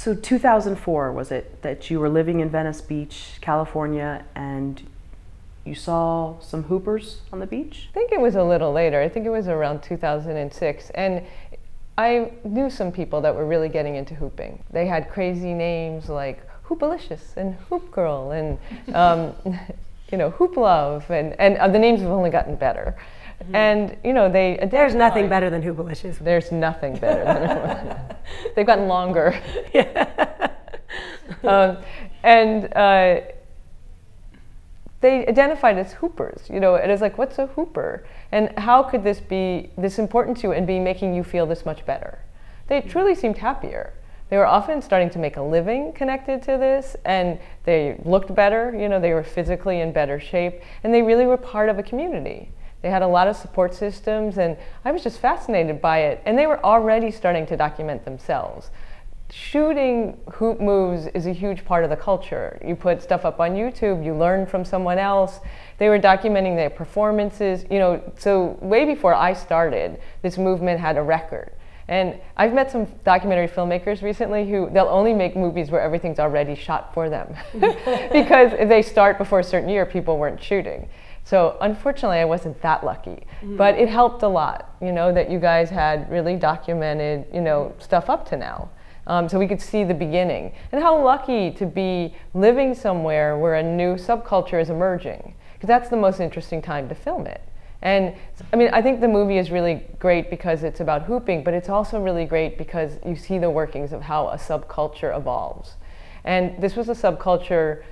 So 2004, was it, that you were living in Venice Beach, California, and you saw some hoopers on the beach? I think it was a little later. I think it was around 2006. And I knew some people that were really getting into hooping. They had crazy names like Hoopalicious and Hoop Girl and Hoop Love, and the names have only gotten better. Mm-hmm. And there's nothing better than Hoopalicious. There's nothing better than they've gotten longer. Yeah. They identified as hoopers. It is like, what's a hooper? And how could this be this important to you and be making you feel this much better? They truly seemed happier. They were often starting to make a living connected to this, and they looked better, they were physically in better shape, and they really were part of a community. They had a lot of support systems, and I was just fascinated by it. And they were already starting to document themselves. Shooting hoop moves is a huge part of the culture. You put stuff up on YouTube, you learn from someone else. They were documenting their performances, so way before I started, this movement had a record. And I've met some documentary filmmakers recently who they'll only make movies where everything's already shot for them. Because if they start before a certain year, people weren't shooting. So unfortunately, I wasn't that lucky. But it helped a lot, that you guys had really documented, stuff up to now. So we could see the beginning. And how lucky to be living somewhere where a new subculture is emerging. Because that's the most interesting time to film it. And I think the movie is really great because it's about hooping, but it's also really great because you see the workings of how a subculture evolves. And this was a subculture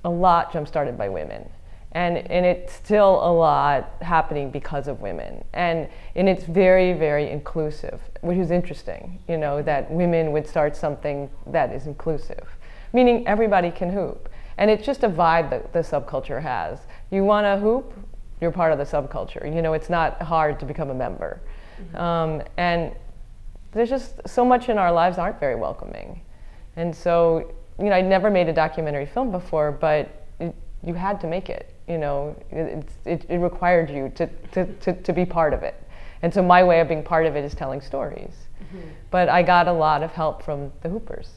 a lot jump-started by women. And it's still a lot happening because of women. And it's very, very inclusive, which is interesting, that women would start something that is inclusive, meaning everybody can hoop. And it's just a vibe that the subculture has. You want to hoop? You're part of the subculture. It's not hard to become a member. And there's just so much in our lives aren't very welcoming. And so, I never made a documentary film before, but you had to make it. It required you to be part of it. And so my way of being part of it is telling stories. But I got a lot of help from the hoopers.